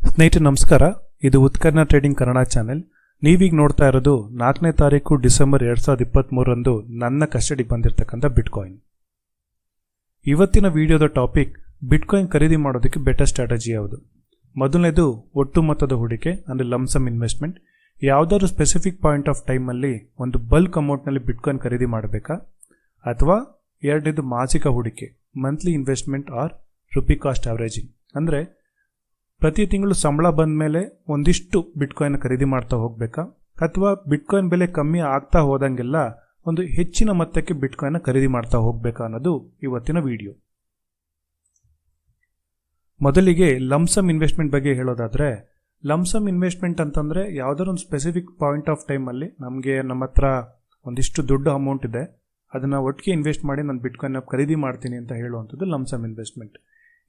ಸ್ನೇಹಿತರೆ ನಮಸ್ಕಾರ. ಇದು ಉತ್ಕರ್ಣ ಟ್ರೇಡಿಂಗ್ ಕನ್ನಡ ಚಾನೆಲ್. ನೀವೀಗ ನೋಡ್ತಾ ಇರೋದು 4ನೇ ತಾರೀಕು ಡಿಸೆಂಬರ್ 2023ರಂದು ನನ್ನ ಕಸ್ಟಡಿಗೆ ಬಂದಿರತಕ್ಕಂಥ ಬಿಟ್ಕಾಯಿನ್. ಇವತ್ತಿನ ವಿಡಿಯೋದ ಟಾಪಿಕ್ ಬಿಟ್ಕಾಯಿನ್ ಖರೀದಿ ಮಾಡೋದಕ್ಕೆ ಬೆಟರ್ ಸ್ಟ್ರಾಟಜಿ ಯಾವುದು. ಮೊದಲನೇದು ಒಟ್ಟು ಮೊತ್ತದ ಹೂಡಿಕೆ ಅಂದರೆ ಲಮ್ಸಮ್ ಇನ್ವೆಸ್ಟ್ಮೆಂಟ್. ಯಾವುದಾದ್ರು ಸ್ಪೆಸಿಫಿಕ್ ಪಾಯಿಂಟ್ ಆಫ್ ಟೈಮಲ್ಲಿ ಒಂದು ಬಲ್ಕ್ ಅಮೌಂಟ್ನಲ್ಲಿ ಬಿಟ್ಕಾಯಿನ್ ಖರೀದಿ ಮಾಡಬೇಕಾ, ಅಥವಾ ಎರಡನೇದು ಮಾಸಿಕ ಹೂಡಿಕೆ monthly investment or rupee cost averaging. ಅಂದರೆ ಪ್ರತಿ ತಿಂಗಳು ಸಂಬಳ ಬಂದ ಮೇಲೆ ಒಂದಿಷ್ಟು ಬಿಟ್ಕಾಯಿನ್ ಖರೀದಿ ಮಾಡ್ತಾ ಹೋಗಬೇಕಾ, ಅಥವಾ ಬಿಟ್ಕಾಯಿನ್ ಬೆಲೆ ಕಮ್ಮಿ ಆಗ್ತಾ ಹೋದಂಗೆಲ್ಲ ಒಂದು ಹೆಚ್ಚಿನ ಮೊತ್ತಕ್ಕೆ ಬಿಟ್ಕಾಯಿನ್ ಖರೀದಿ ಮಾಡ್ತಾ ಹೋಗಬೇಕಾ ಅನ್ನೋದು ಇವತ್ತಿನ ವಿಡಿಯೋ. ಮೊದಲಿಗೆ ಲಮ್ಸಮ್ ಇನ್ವೆಸ್ಟ್ಮೆಂಟ್ ಬಗ್ಗೆ ಹೇಳೋದಾದರೆ, ಲಮ್ಸಮ್ ಇನ್ವೆಸ್ಟ್ಮೆಂಟ್ ಅಂತಂದರೆ ಯಾವುದಾದ್ರು ಒಂದು ಸ್ಪೆಸಿಫಿಕ್ ಪಾಯಿಂಟ್ ಆಫ್ ಟೈಮಲ್ಲಿ ನಮ್ಮ ಹತ್ರ ಒಂದಿಷ್ಟು ದೊಡ್ಡ ಅಮೌಂಟ್ ಇದೆ, ಅದನ್ನು ಒಟ್ಟಿಗೆ ಇನ್ವೆಸ್ಟ್ ಮಾಡಿ ನಾನು ಬಿಟ್ಕಾಯಿನ್ ಖರೀದಿ ಮಾಡ್ತೀನಿ ಅಂತ ಹೇಳುವಂಥದ್ದು ಲಮ್ಸಮ್ ಇನ್ವೆಸ್ಟ್ಮೆಂಟ್.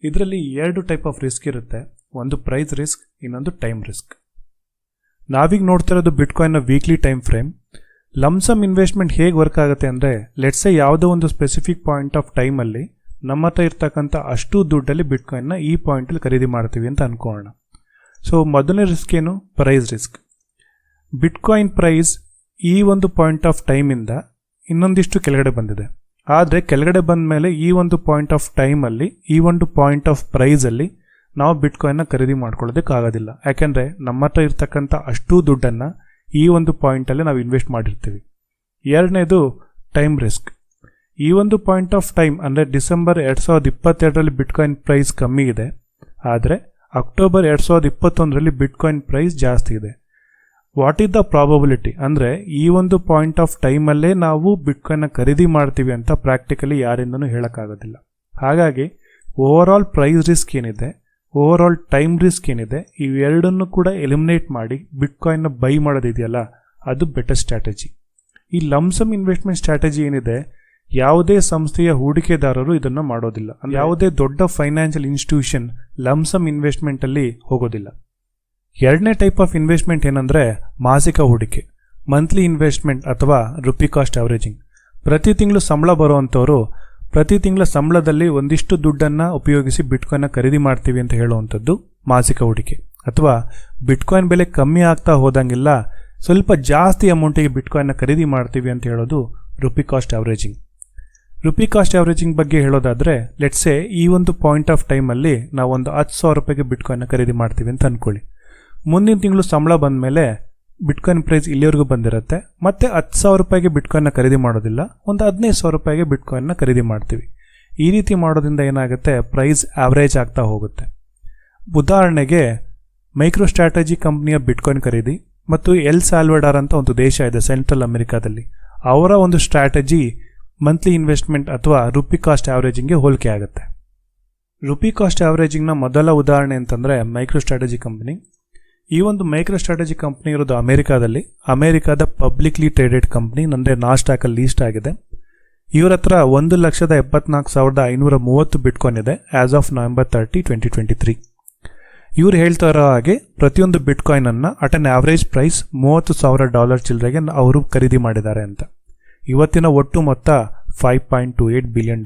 ಇದರಲ್ಲಿ ಎರಡು ಟೈಪ್ ಆಫ್ ರಿಸ್ಕ್ ಇರುತ್ತೆ. ಒಂದು ಪ್ರೈಸ್ ರಿಸ್ಕ್, ಇನ್ನೊಂದು ಟೈಮ್ ರಿಸ್ಕ್. ನಾವೀಗ ನೋಡ್ತಿರೋದು ಬಿಟ್ಕಾಯಿನ್ನ weekly time frame. Lump sum investment ಹೇಗೆ ವರ್ಕ್ ಆಗುತ್ತೆ ಅಂದರೆ, ಲೆಟ್ಸೆ ಯಾವುದೋ ಒಂದು ಸ್ಪೆಸಿಫಿಕ್ ಪಾಯಿಂಟ್ ಆಫ್ ಟೈಮಲ್ಲಿ ನಮ್ಮ ಹತ್ರ ಇರ್ತಕ್ಕಂಥ ಅಷ್ಟು ದುಡ್ಡಲ್ಲಿ ಬಿಟ್ಕಾಯಿನ್ನ ಈ ಪಾಯಿಂಟಲ್ಲಿ ಖರೀದಿ ಮಾಡ್ತೀವಿ ಅಂತ ಅನ್ಕೊಳ್ಳೋಣ. ಸೊ ಮೊದಲನೇ ರಿಸ್ಕ್ ಏನು? Price risk. ಬಿಟ್ಕಾಯಿನ್ ಪ್ರೈಸ್ ಈ ಒಂದು ಪಾಯಿಂಟ್ ಆಫ್ ಟೈಮಿಂದ ಇನ್ನೊಂದಿಷ್ಟು ಕೆಳಗಡೆ ಬಂದಿದೆ. ಆದರೆ ಕೆಳಗಡೆ ಬಂದ ಮೇಲೆ ಈ ಒಂದು ಪಾಯಿಂಟ್ ಆಫ್ ಟೈಮಲ್ಲಿ, ಈ ಒಂದು ಪಾಯಿಂಟ್ ಆಫ್ ಪ್ರೈಸಲ್ಲಿ ನಾವು ಬಿಟ್ಕಾಯಿನ್ನ ಖರೀದಿ ಮಾಡ್ಕೊಳ್ಳೋದಕ್ಕಾಗೋದಿಲ್ಲ. ಯಾಕೆಂದರೆ ನಮ್ಮ ಹತ್ರ ಇರ್ತಕ್ಕಂಥ ಅಷ್ಟು ದುಡ್ಡನ್ನು ಈ ಒಂದು ಪಾಯಿಂಟಲ್ಲಿ ನಾವು ಇನ್ವೆಸ್ಟ್ ಮಾಡಿರ್ತೀವಿ. ಎರಡನೇದು ಟೈಮ್ ರಿಸ್ಕ್. ಈ ಒಂದು ಪಾಯಿಂಟ್ ಆಫ್ ಟೈಮ್ ಅಂದರೆ ಡಿಸೆಂಬರ್ 2022ರಲ್ಲಿ ಬಿಟ್ಕಾಯಿನ್ ಪ್ರೈಸ್ ಕಮ್ಮಿ ಇದೆ, ಆದರೆ ಅಕ್ಟೋಬರ್ 2021ರಲ್ಲಿ ಬಿಟ್ಕಾಯಿನ್ ಪ್ರೈಸ್ ಜಾಸ್ತಿ ಇದೆ. ವಾಟ್ ಈಸ್ ದ ಪ್ರಾಬಬಿಲಿಟಿ ಅಂದರೆ ಈ ಒಂದು ಪಾಯಿಂಟ್ ಆಫ್ ಟೈಮಲ್ಲೇ ನಾವು ಬಿಟ್ಕಾಯಿನ್ನ ಖರೀದಿ ಮಾಡ್ತೀವಿ ಅಂತ ಪ್ರಾಕ್ಟಿಕಲಿ ಯಾರಿಂದನೂ ಹೇಳೋಕ್ಕಾಗೋದಿಲ್ಲ. ಹಾಗಾಗಿ ಓವರ್ ಆಲ್ ಪ್ರೈಸ್ ರಿಸ್ಕ್ ಏನಿದೆ, ಓವರ್ ಆಲ್ ಟೈಮ್ ರಿಸ್ಕ್ ಏನಿದೆ, ಇವೆರಡನ್ನು ಕೂಡ ಎಲಿಮಿನೇಟ್ ಮಾಡಿ ಬಿಟ್ಕಾಯಿನ್ನ ಬೈ ಮಾಡೋದಿದೆಯಲ್ಲ, ಅದು ಬೆಟರ್ ಸ್ಟ್ರಾಟಜಿ. ಈ ಲಮ್ಸಮ್ ಇನ್ವೆಸ್ಟ್ಮೆಂಟ್ ಸ್ಟ್ರಾಟಜಿ ಏನಿದೆ, ಯಾವುದೇ ಸಂಸ್ಥೆಯ ಹೂಡಿಕೆದಾರರು ಇದನ್ನು ಮಾಡೋದಿಲ್ಲ. ಯಾವುದೇ ದೊಡ್ಡ ಫೈನಾನ್ಷಿಯಲ್ ಇನ್ಸ್ಟಿಟ್ಯೂಷನ್ ಲಮ್ಸಮ್ ಇನ್ವೆಸ್ಟ್ಮೆಂಟಲ್ಲಿ ಹೋಗೋದಿಲ್ಲ. ಎರಡನೇ ಟೈಪ್ ಆಫ್ ಇನ್ವೆಸ್ಟ್ಮೆಂಟ್ ಏನಂದರೆ ಮಾಸಿಕ ಹೂಡಿಕೆ, ಮಂತ್ಲಿ ಇನ್ವೆಸ್ಟ್ಮೆಂಟ್ ಅಥವಾ ರುಪಿ ಕಾಸ್ಟ್ ಆವ್ರೇಜಿಂಗ್. ಪ್ರತಿ ತಿಂಗಳು ಸಂಬಳ ಬರುವಂಥವ್ರು ಪ್ರತಿ ತಿಂಗಳ ಸಂಬಳದಲ್ಲಿ ಒಂದಿಷ್ಟು ದುಡ್ಡನ್ನು ಉಪಯೋಗಿಸಿ ಬಿಟ್ಕಾಯಿನ್ನ ಖರೀದಿ ಮಾಡ್ತೀವಿ ಅಂತ ಹೇಳುವಂಥದ್ದು ಮಾಸಿಕ ಹೂಡಿಕೆ. ಅಥವಾ ಬಿಟ್ಕಾಯಿನ್ ಬೆಲೆ ಕಮ್ಮಿ ಆಗ್ತಾ ಹೋದಂಗೆಲ್ಲ ಸ್ವಲ್ಪ ಜಾಸ್ತಿ ಅಮೌಂಟಿಗೆ ಬಿಟ್ಕಾಯಿನ್ನ ಖರೀದಿ ಮಾಡ್ತೀವಿ ಅಂತ ಹೇಳೋದು ರುಪಿ ಕಾಸ್ಟ್ ಆವ್ರೇಜಿಂಗ್. ರುಪಿ ಕಾಸ್ಟ್ ಆವ್ರೇಜಿಂಗ್ ಬಗ್ಗೆ ಹೇಳೋದಾದರೆ, ಲೆಟ್ಸೆ ಈ ಒಂದು ಪಾಯಿಂಟ್ ಆಫ್ ಟೈಮಲ್ಲಿ ನಾವು ಒಂದು 10,000 ರೂಪಾಯಿಗೆ ಬಿಟ್ಕಾಯಿನ್ನ ಖರೀದಿ ಮಾಡ್ತೀವಿ ಅಂತ ಅಂದ್ಕೊಳ್ಳಿ. ಮುಂದಿನ ತಿಂಗಳು ಸಂಬಳ ಬಂದ ಮೇಲೆ ಬಿಟ್ಕಾಯಿನ್ ಪ್ರೈಸ್ ಇಲ್ಲಿವರೆಗೂ ಬಂದಿರುತ್ತೆ, ಮತ್ತೆ 10,000 ರೂಪಾಯಿಗೆ ಬಿಟ್ಕಾಯಿನ್ನ ಖರೀದಿ ಮಾಡೋದಿಲ್ಲ, ಒಂದು 15,000 ರೂಪಾಯಿಗೆ ಬಿಟ್ಕಾಯಿನ್ನ ಖರೀದಿ ಮಾಡ್ತೀವಿ. ಈ ರೀತಿ ಮಾಡೋದ್ರಿಂದ ಏನಾಗುತ್ತೆ, ಪ್ರೈಸ್ ಆವ್ರೇಜ್ ಆಗ್ತಾ ಹೋಗುತ್ತೆ. ಉದಾಹರಣೆಗೆ ಮೈಕ್ರೋ ಸ್ಟ್ರಾಟಜಿ ಕಂಪ್ನಿಯ ಬಿಟ್ಕಾಯಿನ್ ಖರೀದಿ ಮತ್ತು ಎಲ್ ಸಾಲ್ವಡಾರ್ ಅಂತ ಒಂದು ದೇಶ ಇದೆ ಸೆಂಟ್ರಲ್ ಅಮೆರಿಕಾದಲ್ಲಿ, ಅವರ ಒಂದು ಸ್ಟ್ರಾಟಜಿ ಮಂತ್ಲಿ ಇನ್ವೆಸ್ಟ್ಮೆಂಟ್ ಅಥವಾ ರುಪಿ ಕಾಸ್ಟ್ ಆವ್ರೇಜಿಂಗ್ಗೆ ಹೋಲಿಕೆ ಆಗುತ್ತೆ. ರುಪಿ ಕಾಸ್ಟ್ ಆವ್ರೇಜಿಂಗ್ನ ಮೊದಲ ಉದಾಹರಣೆ ಅಂತಂದರೆ ಮೈಕ್ರೋ ಸ್ಟ್ರಾಟಜಿ ಕಂಪ್ನಿ. ಈ ಒಂದು ಮೈಕ್ರೋ ಸ್ಟ್ರಾಟಜಿ ಕಂಪ್ನಿ ಇರೋದು ಅಮೆರಿಕಾದಲ್ಲಿ. ಅಮೆರಿಕಾದ ಪಬ್ಲಿಕ್ಲಿ ಟ್ರೇಡೆಡ್ ಕಂಪ್ನಿ, ಅಂದರೆ ನಾಸ್ಡಾಕಲ್ಲಿ ಲೀಸ್ಟ್ ಆಗಿದೆ. ಇವರ ಹತ್ರ 1,74,530 ಬಿಟ್ಕಾಯಿನ್ ಇದೆ ಆಸ್ ಆಫ್ ನವೆಂಬರ್ 30, 2023. ಇವರು ಹೇಳ್ತಾ ಇರೋ ಹಾಗೆ ಪ್ರತಿಯೊಂದು ಬಿಟ್ಕಾಯಿನನ್ನು ಅಟ್ ಅನ್ ಆವ್ರೇಜ್ ಪ್ರೈಸ್ $30,000 ಚಿಲ್ಲರೆಗೆ ಅವರು ಖರೀದಿ ಮಾಡಿದ್ದಾರೆ ಅಂತ. ಇವತ್ತಿನ ಒಟ್ಟು ಮೊತ್ತ $5.28 ಬಿಲಿಯನ್.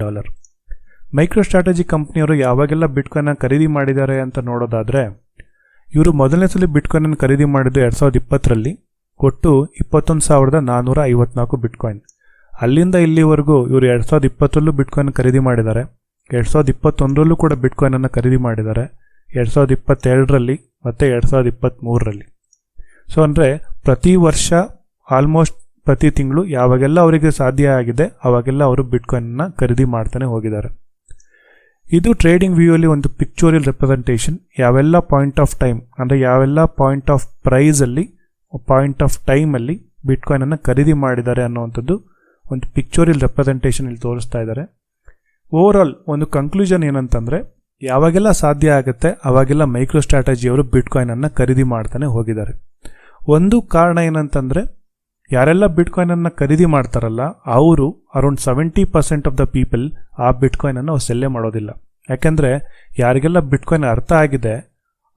ಮೈಕ್ರೋ ಸ್ಟ್ರಾಟಜಿ ಕಂಪ್ನಿಯವರು ಯಾವಾಗೆಲ್ಲ ಬಿಟ್ಕಾಯಿನ್ನ ಖರೀದಿ ಮಾಡಿದ್ದಾರೆ ಅಂತ ನೋಡೋದಾದರೆ, ಇವರು ಮೊದಲನೇ ಸಲ ಬಿಟ್ಕಾಯಿನ್ ಖರೀದಿ ಮಾಡಿದ್ದು 2020ರಲ್ಲಿ, ಒಟ್ಟು 21,454 ಬಿಟ್ಕಾಯಿನ್. ಅಲ್ಲಿಂದ ಇಲ್ಲಿವರೆಗೂ ಇವರು 2020ರಲ್ಲೂ ಬಿಟ್ಕಾಯಿನ್ ಖರೀದಿ ಮಾಡಿದ್ದಾರೆ, 2021ರಲ್ಲೂ ಕೂಡ ಬಿಟ್ಕಾಯಿನನ್ನು ಖರೀದಿ ಮಾಡಿದ್ದಾರೆ, 2022ರಲ್ಲಿ ಮತ್ತು 2023ರಲ್ಲಿ. ಸೊ ಅಂದರೆ ಪ್ರತಿ ವರ್ಷ ಆಲ್ಮೋಸ್ಟ್ ಪ್ರತಿ ತಿಂಗಳು ಯಾವಾಗೆಲ್ಲ ಅವರಿಗೆ ಸಾಧ್ಯ ಆಗಿದೆ ಅವಾಗೆಲ್ಲ ಅವರು ಬಿಟ್ಕಾಯಿನ್ನ ಖರೀದಿ ಮಾಡ್ತಾನೆ ಹೋಗಿದ್ದಾರೆ. ಇದು ಟ್ರೇಡಿಂಗ್ ವ್ಯೂಯಲ್ಲಿ ಒಂದು ಪಿಕ್ಚೋರಿಯಲ್ ರೆಪ್ರೆಸೆಂಟೇಷನ್. ಯಾವೆಲ್ಲ ಪಾಯಿಂಟ್ ಆಫ್ ಟೈಮ್ ಅಂದರೆ ಯಾವೆಲ್ಲ ಪಾಯಿಂಟ್ ಆಫ್ ಪ್ರೈಸಲ್ಲಿ, ಪಾಯಿಂಟ್ ಆಫ್ ಟೈಮಲ್ಲಿ ಬಿಟ್ಕಾಯಿನನ್ನು ಖರೀದಿ ಮಾಡಿದ್ದಾರೆ ಅನ್ನೋವಂಥದ್ದು ಒಂದು ಪಿಕ್ಚೋರಿಯಲ್ ರೆಪ್ರೆಸೆಂಟೇಷನ್ ಇಲ್ಲಿ ತೋರಿಸ್ತಾ ಇದ್ದಾರೆ. ಓವರ್ ಆಲ್ ಒಂದು ಕನ್ಕ್ಲೂಷನ್ ಏನಂತಂದರೆ, ಯಾವಾಗೆಲ್ಲ ಸಾಧ್ಯ ಆಗುತ್ತೆ ಅವಾಗೆಲ್ಲ ಮೈಕ್ರೋ ಸ್ಟ್ರಾಟಜಿಯವರು ಬಿಟ್ಕಾಯಿನನ್ನು ಖರೀದಿ ಮಾಡ್ತಾನೆ ಹೋಗಿದ್ದಾರೆ. ಒಂದು ಕಾರಣ ಏನಂತಂದರೆ, ಯಾರೆಲ್ಲ ಬಿಟ್ಕಾಯಿನನ್ನು ಖರೀದಿ ಮಾಡ್ತಾರಲ್ಲ ಅವರು ಅರೌಂಡ್ 70% ಆಫ್ ದ ಪೀಪಲ್ ಆ ಬಿಟ್ಕಾಯಿನನ್ನು ಅವ್ರು ಸೆಲ್ಲೇ ಮಾಡೋದಿಲ್ಲ. ಯಾಕೆಂದರೆ ಯಾರಿಗೆಲ್ಲ ಬಿಟ್ಕಾಯಿನ್ ಅರ್ಥ ಆಗಿದೆ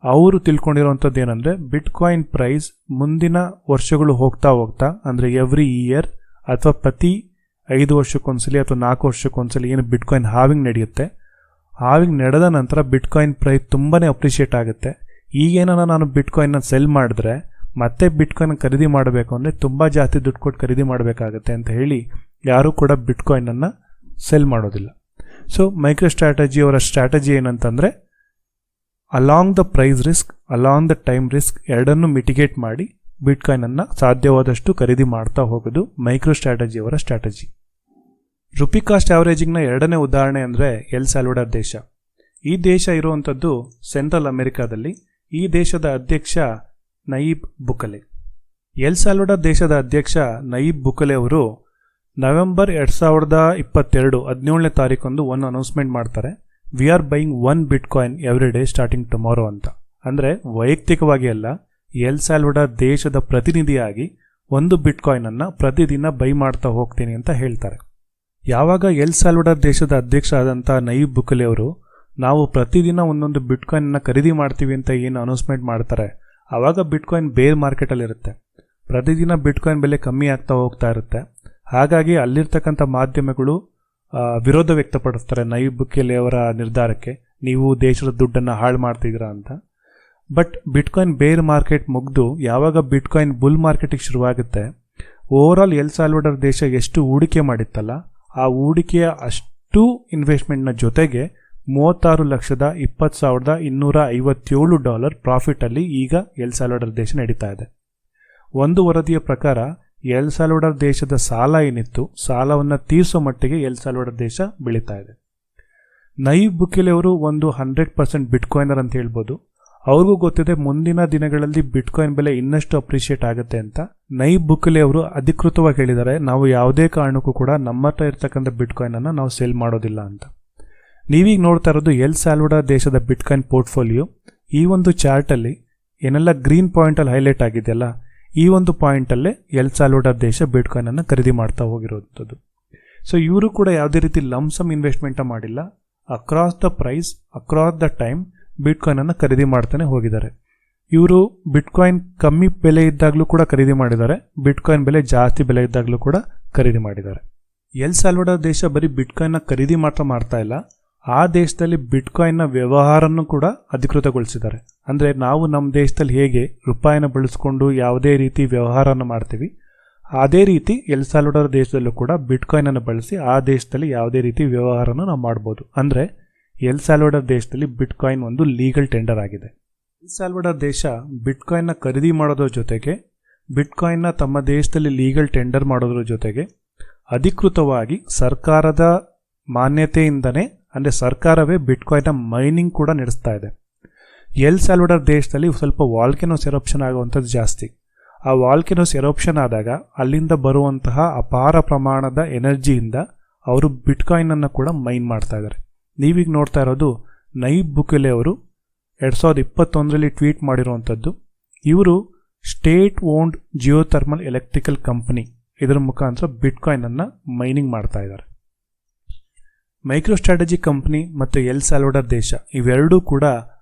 ಅವರು ತಿಳ್ಕೊಂಡಿರೋವಂಥದ್ದು ಏನಂದರೆ, ಬಿಟ್ಕಾಯಿನ್ ಪ್ರೈಸ್ ಮುಂದಿನ ವರ್ಷಗಳು ಹೋಗ್ತಾ ಅಂದರೆ ಎವ್ರಿ ಇಯರ್ ಅಥವಾ ಪ್ರತಿ 5 ವರ್ಷಕ್ಕೊಂದ್ಸಲಿ ಅಥವಾ 4 ವರ್ಷಕ್ಕೊಂದ್ಸಲಿ ಏನು ಬಿಟ್ಕಾಯಿನ್ ಹಾವಿಂಗ್ ನಡೆಯುತ್ತೆ, ಹಾವಿಂಗ್ ನಡೆದ ನಂತರ ಬಿಟ್ಕಾಯಿನ್ ಪ್ರೈಸ್ ತುಂಬಾ ಅಪ್ರಿಷಿಯೇಟ್ ಆಗುತ್ತೆ. ಈಗೇನಾರ ನಾನು ಬಿಟ್ಕಾಯಿನ್ನ ಸೆಲ್ ಮಾಡಿದ್ರೆ ಮತ್ತೆ ಬಿಟ್ಕಾಯಿನ್ ಖರೀದಿ ಮಾಡಬೇಕು ಅಂದರೆ ತುಂಬ ಜಾಸ್ತಿ ದುಡ್ಡು ಕೊಟ್ಟು ಖರೀದಿ ಮಾಡಬೇಕಾಗತ್ತೆ ಅಂತ ಹೇಳಿ ಯಾರೂ ಕೂಡ ಬಿಟ್ಕಾಯಿನನ್ನು ಸೆಲ್ ಮಾಡೋದಿಲ್ಲ. ಸೊ ಮೈಕ್ರೋ ಸ್ಟ್ರಾಟಜಿ ಅವರ ಸ್ಟ್ರಾಟಜಿ ಏನಂತಂದರೆ along the price risk, along the time risk ಎರಡನ್ನೂ ಮಿಟಿಗೇಟ್ ಮಾಡಿ ಬಿಟ್ಕಾಯಿನನ್ನು ಸಾಧ್ಯವಾದಷ್ಟು ಖರೀದಿ ಮಾಡ್ತಾ ಹೋಗೋದು ಮೈಕ್ರೋ ಸ್ಟ್ರಾಟಜಿ ಅವರ ಸ್ಟ್ರಾಟಜಿ. ರುಪಿ ಕಾಸ್ಟ್ ಆವರೇಜಿಂಗ್ನ ಎರಡನೇ ಉದಾಹರಣೆ ಅಂದರೆ ಎಲ್ ಸಾಲ್ವಡಾರ್ ದೇಶ. ಈ ದೇಶ ಇರುವಂಥದ್ದು ಸೆಂಟ್ರಲ್ ಅಮೆರಿಕಾದಲ್ಲಿ. ಈ ದೇಶದ ಅಧ್ಯಕ್ಷ ನಯೀಬ್ ಬುಕಲೆ. ಎಲ್ ಸಾಲ್ವಡಾರ್ ದೇಶದ ಅಧ್ಯಕ್ಷ ನಯೀಬ್ ಬುಕಲೆ ಅವರು ನವೆಂಬರ್ 2022 17ನೇ ತಾರೀಕಂದು ಒಂದು ಅನೌನ್ಸ್ಮೆಂಟ್ ಮಾಡ್ತಾರೆ, we are buying 1 bitcoin every day starting tomorrow ಅಂತ. ಅಂದರೆ ವೈಯಕ್ತಿಕವಾಗಿ ಅಲ್ಲ, ಎಲ್ ಸಾಲ್ವಡಾರ್ ದೇಶದ ಪ್ರತಿನಿಧಿಯಾಗಿ 1 ಬಿಟ್ಕಾಯಿನನ್ನು ಪ್ರತಿದಿನ ಬೈ ಮಾಡ್ತಾ ಹೋಗ್ತೀನಿ ಅಂತ ಹೇಳ್ತಾರೆ. ಯಾವಾಗ ಎಲ್ ಸಾಲ್ವಡಾರ್ ದೇಶದ ಅಧ್ಯಕ್ಷ ಆದಂಥ ನಯೀಬ್ ಬುಕಲೆ ಅವರು ನಾವು ಪ್ರತಿದಿನ ಒಂದೊಂದು ಬಿಟ್ಕಾಯಿನನ್ನು ಖರೀದಿ ಮಾಡ್ತೀವಿ ಅಂತ ಏನು ಅನೌನ್ಸ್ಮೆಂಟ್ ಮಾಡ್ತಾರೆ, ಆವಾಗ ಬಿಟ್ಕಾಯಿನ್ ಬೇರ್ ಮಾರ್ಕೆಟಲ್ಲಿರುತ್ತೆ. ಪ್ರತಿದಿನ ಬಿಟ್ಕಾಯಿನ್ ಬೆಲೆ ಕಮ್ಮಿ ಆಗ್ತಾ ಹೋಗ್ತಾ ಇರುತ್ತೆ. ಹಾಗಾಗಿ ಅಲ್ಲಿರ್ತಕ್ಕಂಥ ಮಾಧ್ಯಮಗಳು ವಿರೋಧ ವ್ಯಕ್ತಪಡಿಸ್ತಾರೆ ನಯೀಬ್ ಬುಕಲೆ ಅವರ ನಿರ್ಧಾರಕ್ಕೆ, ನೀವು ದೇಶದ ದುಡ್ಡನ್ನು ಹಾಳು ಮಾಡ್ತಿದ್ದೀರಾ ಅಂತ. ಬಟ್ ಬಿಟ್ಕಾಯಿನ್ ಬೇರ್ ಮಾರ್ಕೆಟ್ ಮುಗಿದು ಯಾವಾಗ ಬಿಟ್ಕಾಯಿನ್ ಬುಲ್ ಮಾರ್ಕೆಟಿಗೆ ಶುರುವಾಗುತ್ತೆ, ಓವರಾಲ್ ಎಲ್ ಸಾಲ್ವಡಾರ್ ದೇಶ ಎಷ್ಟು ಹೂಡಿಕೆ ಮಾಡಿತ್ತಲ್ಲ, ಆ ಹೂಡಿಕೆಯ ಅಷ್ಟು ಇನ್ವೆಸ್ಟ್ಮೆಂಟ್ನ ಜೊತೆಗೆ $30,20,257 ಪ್ರಾಫಿಟಲ್ಲಿ ಈಗ ಎಲ್ ಸಾಲ್ವಡಾರ್ ದೇಶ ನಡೀತಾ ಇದೆ. ಒಂದು ವರದಿಯ ಪ್ರಕಾರ ಎಲ್ ಸಾಲ್ವಡಾರ್ ದೇಶದ ಸಾಲ ಏನಿತ್ತು, ಸಾಲವನ್ನು ತೀರಿಸೋ ಮಟ್ಟಿಗೆ ಎಲ್ ಸಾಲ್ವಡಾರ್ ದೇಶ ಬೆಳೀತಾ ಇದೆ. ನಯೀಬ್ ಬುಕಲೆ ಅವರು ಒಂದು 100% ಬಿಟ್ಕಾಯಿನರ್ ಅಂತ ಹೇಳ್ಬೋದು. ಅವ್ರಿಗೂ ಗೊತ್ತಿದೆ ಮುಂದಿನ ದಿನಗಳಲ್ಲಿ ಬಿಟ್ಕಾಯಿನ್ ಬೆಲೆ ಇನ್ನಷ್ಟು ಅಪ್ರಿಷಿಯೇಟ್ ಆಗುತ್ತೆ ಅಂತ. ನಯೀಬ್ ಬುಕಲೆ ಅವರು ಅಧಿಕೃತವಾಗಿ ಹೇಳಿದ್ದಾರೆ, ನಾವು ಯಾವುದೇ ಕಾರಣಕ್ಕೂ ಕೂಡ ನಮ್ಮ ಹತ್ರ ಇರ್ತಕ್ಕಂಥ ಬಿಟ್ಕಾಯಿನನ್ನು ನಾವು ಸೇಲ್ ಮಾಡೋದಿಲ್ಲ ಅಂತ. ನೀವೀಗ ನೋಡ್ತಾ ಇರೋದು ಎಲ್ ಸಾಲ್ವಡಾರ್ ದೇಶದ ಬಿಟ್ಕಾಯಿನ್ ಪೋರ್ಟ್ಫೋಲಿಯೋ. ಈ ಒಂದು ಚಾರ್ಟಲ್ಲಿ ಏನೆಲ್ಲ ಗ್ರೀನ್ ಪಾಯಿಂಟಲ್ಲಿ ಹೈಲೈಟ್ ಆಗಿದೆಯಲ್ಲ, ಈ ಒಂದು ಪಾಯಿಂಟಲ್ಲೇ ಎಲ್ ಸಾಲ್ವಡಾರ್ ದೇಶ ಬಿಟ್ಕಾಯಿನನ್ನು ಖರೀದಿ ಮಾಡ್ತಾ ಹೋಗಿರೋವಂಥದ್ದು. ಸೊ ಇವರು ಕೂಡ ಯಾವುದೇ ರೀತಿ ಲಂಸಮ್ ಇನ್ವೆಸ್ಟ್ಮೆಂಟ ಮಾಡಿಲ್ಲ, across the price, across the time ಬಿಟ್ಕಾಯಿನನ್ನು ಖರೀದಿ ಮಾಡ್ತಾನೆ ಹೋಗಿದ್ದಾರೆ. ಇವರು ಬಿಟ್ಕಾಯಿನ್ ಕಮ್ಮಿ ಬೆಲೆ ಇದ್ದಾಗಲೂ ಕೂಡ ಖರೀದಿ ಮಾಡಿದ್ದಾರೆ, ಬಿಟ್ಕಾಯಿನ್ ಬೆಲೆ ಜಾಸ್ತಿ ಬೆಲೆ ಇದ್ದಾಗಲೂ ಕೂಡ ಖರೀದಿ ಮಾಡಿದ್ದಾರೆ. ಎಲ್ ಸಾಲ್ವಡಾರ್ ದೇಶ ಬರೀ ಬಿಟ್ಕಾಯಿನ್ನ ಖರೀದಿ ಮಾತ್ರ ಮಾಡ್ತಾ ಇಲ್ಲ, ಆ ದೇಶದಲ್ಲಿ ಬಿಟ್ಕಾಯಿನ್ನ ವ್ಯವಹಾರನೂ ಕೂಡ ಅಧಿಕೃತಗೊಳಿಸಿದ್ದಾರೆ. ಅಂದರೆ ನಾವು ನಮ್ಮ ದೇಶದಲ್ಲಿ ಹೇಗೆ ರೂಪಾಯಿನ ಬಳಸ್ಕೊಂಡು ಯಾವುದೇ ರೀತಿ ವ್ಯವಹಾರನ ಮಾಡ್ತೀವಿ, ಅದೇ ರೀತಿ ಎಲ್ ಸಾಲ್ವಡಾರ್ ದೇಶದಲ್ಲೂ ಕೂಡ ಬಿಟ್ಕಾಯಿನನ್ನು ಬಳಸಿ ಆ ದೇಶದಲ್ಲಿ ಯಾವುದೇ ರೀತಿ ವ್ಯವಹಾರನ ನಾವು ಮಾಡ್ಬೋದು. ಅಂದರೆ ಎಲ್ ಸಾಲ್ವಡಾರ್ ದೇಶದಲ್ಲಿ ಬಿಟ್ಕಾಯಿನ್ ಒಂದು ಲೀಗಲ್ ಟೆಂಡರ್ ಆಗಿದೆ. ಎಲ್ ಸಾಲ್ವಡಾರ್ ದೇಶ ಬಿಟ್ಕಾಯಿನ್ನ ಖರೀದಿ ಮಾಡೋದ್ರ ಜೊತೆಗೆ ಬಿಟ್ಕಾಯಿನ್ನ ತಮ್ಮ ದೇಶದಲ್ಲಿ ಲೀಗಲ್ ಟೆಂಡರ್ ಮಾಡೋದ್ರ ಜೊತೆಗೆ ಅಧಿಕೃತವಾಗಿ ಸರ್ಕಾರದ ಮಾನ್ಯತೆಯಿಂದನೇ, ಅಂದರೆ ಸರ್ಕಾರವೇ ಬಿಟ್ಕಾಯಿನ್ನ ಮೈನಿಂಗ್ ಕೂಡ ನಡೆಸ್ತಾ ಇದೆ. ಎಲ್ ಸಾಲ್ವಡಾರ್ ದೇಶದಲ್ಲಿ ಸ್ವಲ್ಪ ವಾಲ್ಕೆನೋಸ್ ಎರಪ್ಷನ್ ಆಗುವಂಥದ್ದು ಜಾಸ್ತಿ. ಆ ವಾಲ್ಕೆನೋಸ್ ಎರಪ್ಷನ್ ಆದಾಗ ಅಲ್ಲಿಂದ ಬರುವಂತಹ ಅಪಾರ ಪ್ರಮಾಣದ ಎನರ್ಜಿಯಿಂದ ಅವರು ಬಿಟ್ಕಾಯಿನನ್ನು ಕೂಡ ಮೈನ್ ಮಾಡ್ತಾ ಇದ್ದಾರೆ. ನೀವೀಗ ನೋಡ್ತಾ ಇರೋದು ನಯೀಬ್ ಬುಕಲೆ ಅವರು 2021ರಲ್ಲಿ ಟ್ವೀಟ್ ಮಾಡಿರುವಂಥದ್ದು. ಇವರು state owned geothermal electrical company, ಇದರ ಮುಖಾಂತರ ಬಿಟ್ಕಾಯಿನನ್ನು ಮೈನಿಂಗ್ ಮಾಡ್ತಾ ಇದ್ದಾರೆ. ಮೈಕ್ರೋ ಸ್ಟ್ರಾಟಜಿ ಕಂಪನಿ ಮತ್ತು ಎಲ್ ಸಾಲ್ವಡಾರ್ ದೇಶ ಇವೆರಡೂ ಕೂಡ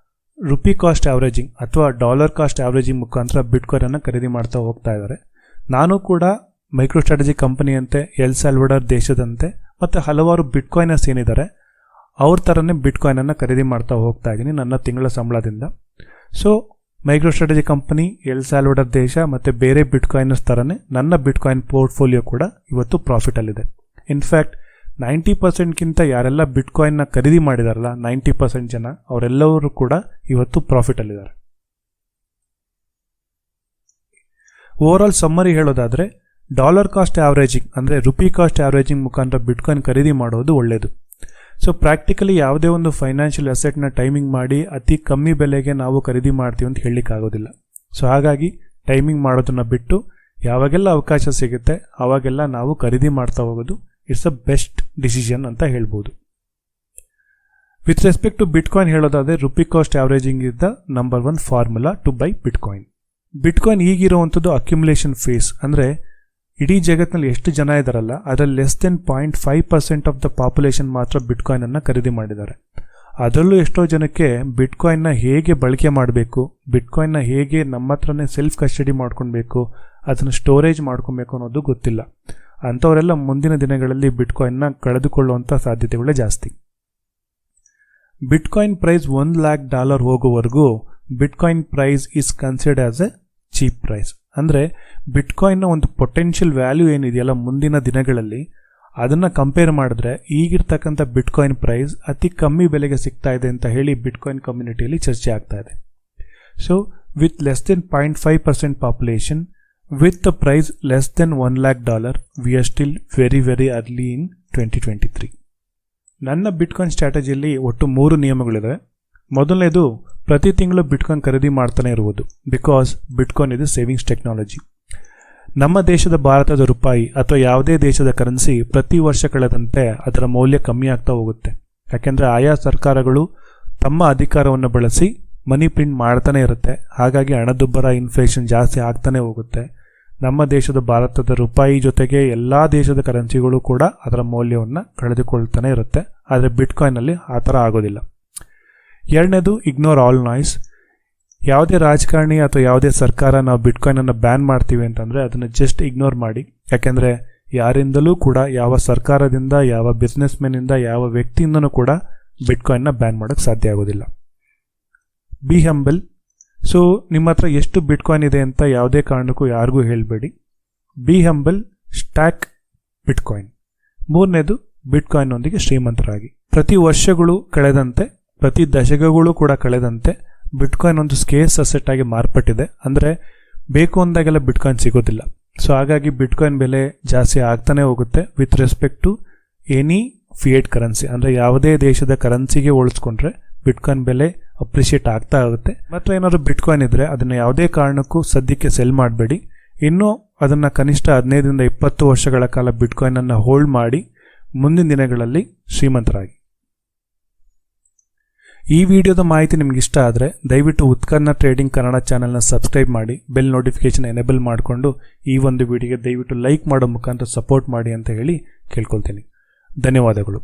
ರುಪಿ ಕಾಸ್ಟ್ ಆವರೇಜಿಂಗ್ ಅಥವಾ ಡಾಲರ್ ಕಾಸ್ಟ್ ಆವರೇಜಿಂಗ್ ಮುಖಾಂತರ ಬಿಟ್ಕಾಯಿನನ್ನು ಖರೀದಿ ಮಾಡ್ತಾ ಹೋಗ್ತಾ ಇದ್ದಾರೆ. ನಾನು ಕೂಡ ಮೈಕ್ರೋ ಸ್ಟ್ರಾಟಜಿ ಕಂಪನಿಯಂತೆ ಎಲ್ ಸಾಲ್ವಡಾರ್ ದೇಶದಂತೆ ಮತ್ತು ಹಲವಾರು ಬಿಟ್ಕಾಯಿನರ್ಸ್ ಏನಿದ್ದಾರೆ ಅವ್ರ ಥರನೇ ಬಿಟ್ಕಾಯಿನನ್ನು ಖರೀದಿ ಮಾಡ್ತಾ ಹೋಗ್ತಾ ಇದ್ದೀನಿ ನನ್ನ ತಿಂಗಳ ಸಂಬಳದಿಂದ. So MicroStrategy company, El Salvador ದೇಶ ಮತ್ತು ಬೇರೆ ಬಿಟ್ಕಾಯಿನರ್ಸ್ ಥರನೇ ನನ್ನ ಬಿಟ್ಕಾಯಿನ್ ಪೋರ್ಟ್ಫೋಲಿಯೋ ಕೂಡ ಇವತ್ತು ಪ್ರಾಫಿಟಲ್ಲಿದೆ. ಇನ್ಫ್ಯಾಕ್ಟ್ 90%ಗಿಂತ ಯಾರೆಲ್ಲ ಬಿಟ್ಕಾಯಿನ್ನ ಖರೀದಿ ಮಾಡಿದಾರಲ್ಲ, 90% ಜನ, ಅವರೆಲ್ಲರೂ ಕೂಡ ಇವತ್ತು ಪ್ರಾಫಿಟಲ್ಲಿದ್ದಾರೆ. ಓವರಾಲ್ ಸಮ್ಮರಿ ಹೇಳೋದಾದರೆ ಡಾಲರ್ ಕಾಸ್ಟ್ ಆವರೇಜಿಂಗ್ ಅಂದರೆ ರುಪಿ ಕಾಸ್ಟ್ ಆವರೇಜಿಂಗ್ ಮುಖಾಂತರ ಬಿಟ್ಕಾಯಿನ್ ಖರೀದಿ ಮಾಡೋದು ಒಳ್ಳೆಯದು. ಸೊ ಪ್ರಾಕ್ಟಿಕಲಿ ಯಾವುದೇ ಒಂದು ಫೈನಾನ್ಷಿಯಲ್ ಅಸೆಟ್ನ ಟೈಮಿಂಗ್ ಮಾಡಿ ಅತಿ ಕಮ್ಮಿ ಬೆಲೆಗೆ ನಾವು ಖರೀದಿ ಮಾಡ್ತೀವಿ ಅಂತ ಹೇಳಲಿಕ್ಕಾಗೋದಿಲ್ಲ. ಸೊ ಹಾಗಾಗಿ ಟೈಮಿಂಗ್ ಮಾಡೋದನ್ನು ಬಿಟ್ಟು ಯಾವಾಗೆಲ್ಲ ಅವಕಾಶ ಸಿಗುತ್ತೆ ಆವಾಗೆಲ್ಲ ನಾವು ಖರೀದಿ ಮಾಡ್ತಾ ಹೋಗೋದು ಇಟ್ಸ್ ಅ ಬೆಸ್ಟ್ ಡಿಸಿಷನ್ ಅಂತ ಹೇಳ್ಬೋದು. ವಿತ್ ರೆಸ್ಪೆಕ್ಟ್ ಟು ಬಿಟ್ಕಾಯಿನ್ ಹೇಳೋದಾದರೆ rupee cost averaging is the number 1 formula to buy bitcoin. Bitcoin ಈಗಿರುವಂಥದ್ದು ಅಕ್ಯುಮುಲೇಷನ್ ಫೇಸ್, ಅಂದರೆ ಇಡೀ ಜಗತ್ತಿನಲ್ಲಿ ಎಷ್ಟು ಜನ ಇದ್ದಾರಲ್ಲ ಅದರಲ್ಲಿ less than 0.5% of the population ಮಾತ್ರ ಬಿಟ್ಕಾಯಿನನ್ನು ಖರೀದಿ ಮಾಡಿದ್ದಾರೆ. ಅದರಲ್ಲೂ ಎಷ್ಟೋ ಜನಕ್ಕೆ ಬಿಟ್ಕಾಯಿನ್ನ ಹೇಗೆ ಬಳಕೆ ಮಾಡಬೇಕು, ಬಿಟ್ಕಾಯಿನ್ನ ಹೇಗೆ ನಮ್ಮ ಹತ್ರನೇ ಸೆಲ್ಫ್ ಕಸ್ಟಡಿ ಮಾಡ್ಕೊಳ್ಬೇಕು, ಅದನ್ನು ಸ್ಟೋರೇಜ್ ಮಾಡ್ಕೊಬೇಕು ಅನ್ನೋದು ಗೊತ್ತಿಲ್ಲ. ಅಂಥವರೆಲ್ಲ ಮುಂದಿನ ದಿನಗಳಲ್ಲಿ ಬಿಟ್ಕಾಯಿನ್ನ ಕಳೆದುಕೊಳ್ಳುವಂಥ ಸಾಧ್ಯತೆಗಳೇ ಜಾಸ್ತಿ. ಬಿಟ್ಕಾಯಿನ್ ಪ್ರೈಸ್ $1,00,000 ಹೋಗುವವರೆಗೂ bitcoin price is considered as a cheap price. ಅಂದರೆ ಬಿಟ್ಕಾಯಿನ್ನ ಒಂದು ಪೊಟೆನ್ಷಿಯಲ್ ವ್ಯಾಲ್ಯೂ ಏನಿದೆಯಲ್ಲ ಮುಂದಿನ ದಿನಗಳಲ್ಲಿ ಅದನ್ನು ಕಂಪೇರ್ ಮಾಡಿದ್ರೆ ಈಗಿರ್ತಕ್ಕಂಥ ಬಿಟ್ಕಾಯಿನ್ ಪ್ರೈಸ್ ಅತಿ ಕಮ್ಮಿ ಬೆಲೆಗೆ ಸಿಗ್ತಾ ಇದೆ ಅಂತ ಹೇಳಿ ಬಿಟ್ಕಾಯಿನ್ ಕಮ್ಯುನಿಟಿಯಲ್ಲಿ ಚರ್ಚೆ ಆಗ್ತಾ ಇದೆ. So with less than 0.5% population, with the price less than $1 lakh, we are still very early in 2023. ನನ್ನ ಬಿಟ್ಕಾಯಿನ್ ಸ್ಟ್ರಾಟಜಿಯಲ್ಲಿ ಒಟ್ಟು 3 ನಿಯಮಗಳಿವೆ. ಮೊದಲನೇದು, ಪ್ರತಿ ತಿಂಗಳು ಬಿಟ್ಕಾಯಿನ್ ಖರೀದಿ ಮಾಡ್ತಾನೆ ಇರುವುದು, ಬಿಕಾಸ್ ಬಿಟ್ಕಾಯಿನ್ ಇದು ಸೇವಿಂಗ್ಸ್ ಟೆಕ್ನಾಲಜಿ. ನಮ್ಮ ದೇಶದ ಭಾರತದ ರೂಪಾಯಿ ಅಥವಾ ಯಾವುದೇ ದೇಶದ ಕರೆನ್ಸಿ ಪ್ರತಿ ವರ್ಷ ಕಳೆದಂತೆ ಅದರ ಮೌಲ್ಯ ಕಮ್ಮಿ ಆಗ್ತಾ ಹೋಗುತ್ತೆ. ಯಾಕೆಂದರೆ ಆಯಾ ಸರ್ಕಾರಗಳು ತಮ್ಮ ಅಧಿಕಾರವನ್ನು ಬಳಸಿ ಮನಿ ಪ್ರಿಂಟ್ ಮಾಡ್ತಾನೆ ಇರುತ್ತೆ. ಹಾಗಾಗಿ ಹಣದುಬ್ಬರ, ಇನ್ಫ್ಲೇಷನ್ ಜಾಸ್ತಿ ಆಗ್ತಾನೆ ಹೋಗುತ್ತೆ. ನಮ್ಮ ದೇಶದ ಭಾರತದ ರೂಪಾಯಿ ಜೊತೆಗೆ ಎಲ್ಲ ದೇಶದ ಕರೆನ್ಸಿಗಳು ಕೂಡ ಅದರ ಮೌಲ್ಯವನ್ನು ಕಳೆದುಕೊಳ್ತಾನೆ ಇರುತ್ತೆ. ಆದರೆ ಬಿಟ್ಕಾಯಿನಲ್ಲಿ ಆ ಥರ ಆಗೋದಿಲ್ಲ. ಎರಡನೇದು, ಇಗ್ನೋರ್ ಆಲ್ ನಾಯ್ಸ್. ಯಾವುದೇ ರಾಜಕಾರಣಿ ಅಥವಾ ಯಾವುದೇ ಸರ್ಕಾರ ನಾವು ಬಿಟ್ಕಾಯಿನನ್ನು ಬ್ಯಾನ್ ಮಾಡ್ತೀವಿ ಅಂತಂದರೆ ಅದನ್ನು ಜಸ್ಟ್ ಇಗ್ನೋರ್ ಮಾಡಿ. ಯಾಕೆಂದರೆ ಯಾರಿಂದಲೂ ಕೂಡ, ಯಾವ ಸರ್ಕಾರದಿಂದ, ಯಾವ ಬಿಸ್ನೆಸ್ ಮೆನ್ನಿಂದ, ಯಾವ ವ್ಯಕ್ತಿಯಿಂದನೂ ಕೂಡ ಬಿಟ್ಕಾಯಿನ್ನ ಬ್ಯಾನ್ ಮಾಡೋಕ್ಕೆ ಸಾಧ್ಯ ಆಗೋದಿಲ್ಲ. Be humble. ಸೊ ನಿಮ್ಮ ಹತ್ರ ಎಷ್ಟು ಬಿಟ್ಕಾಯಿನ್ ಇದೆ ಅಂತ ಯಾವುದೇ ಕಾರಣಕ್ಕೂ ಯಾರಿಗೂ ಹೇಳಬೇಡಿ. Be humble, stack bitcoin. ಮೂರನೇದು, ಬಿಟ್ಕಾಯಿನ್ನೊಂದಿಗೆ ಶ್ರೀಮಂತರಾಗಿ. ಪ್ರತಿ ವರ್ಷಗಳು ಕಳೆದಂತೆ, ಪ್ರತಿ ದಶಕಗಳು ಕೂಡ ಕಳೆದಂತೆ ಬಿಟ್ಕಾಯಿನ್ ಒಂದು ಸ್ಕೇರ್ಸ್ ಅಸೆಟ್ ಆಗಿ ಮಾರ್ಪಟ್ಟಿದೆ. ಅಂದರೆ ಬೇಕು ಅಂದಾಗೆಲ್ಲ ಬಿಟ್ಕಾಯಿನ್ ಸಿಗೋದಿಲ್ಲ. ಸೊ ಹಾಗಾಗಿ ಬಿಟ್ಕಾಯಿನ್ ಬೆಲೆ ಜಾಸ್ತಿ ಆಗ್ತಾನೆ ಹೋಗುತ್ತೆ with respect to any fiat currency. ಅಂದರೆ ಯಾವುದೇ ದೇಶದ ಕರೆನ್ಸಿಗೆ ಹೋಲಿಸ್ಕೊಂಡ್ರೆ ಬಿಟ್ಕಾಯಿನ್ ಬೆಲೆ ಅಪ್ರಿಷಿಯೇಟ್ ಆಗ್ತಾ ಆಗುತ್ತೆ. ಮತ್ತು ಏನಾದರೂ ಬಿಟ್ಕಾಯಿನ್ ಇದ್ದರೆ ಅದನ್ನು ಯಾವುದೇ ಕಾರಣಕ್ಕೂ ಸದ್ಯಕ್ಕೆ ಸೆಲ್ ಮಾಡಬೇಡಿ. ಇನ್ನೂ ಅದನ್ನು ಕನಿಷ್ಠ 15-20 ವರ್ಷಗಳ ಕಾಲ ಬಿಟ್ಕಾಯಿನನ್ನು ಹೋಲ್ಡ್ ಮಾಡಿ ಮುಂದಿನ ದಿನಗಳಲ್ಲಿ ಶ್ರೀಮಂತರಾಗಿ. ಈ ವಿಡಿಯೋದ ಮಾಹಿತಿ ನಿಮ್ಗೆ ಇಷ್ಟ ಆದರೆ ದಯವಿಟ್ಟು ಉತ್ಕರ್ಣ ಟ್ರೇಡಿಂಗ್ ಕನ್ನಡ ಚಾನಲ್ನ ಸಬ್ಸ್ಕ್ರೈಬ್ ಮಾಡಿ, ಬೆಲ್ ನೋಟಿಫಿಕೇಶನ್ ಎನೇಬಲ್ ಮಾಡಿಕೊಂಡು ಈ ಒಂದು ವಿಡಿಯೋಗೆ ದಯವಿಟ್ಟು ಲೈಕ್ ಮಾಡೋ ಮುಖಾಂತರ ಸಪೋರ್ಟ್ ಮಾಡಿ ಅಂತ ಹೇಳಿ ಕೇಳ್ಕೊಳ್ತೀನಿ. ಧನ್ಯವಾದಗಳು.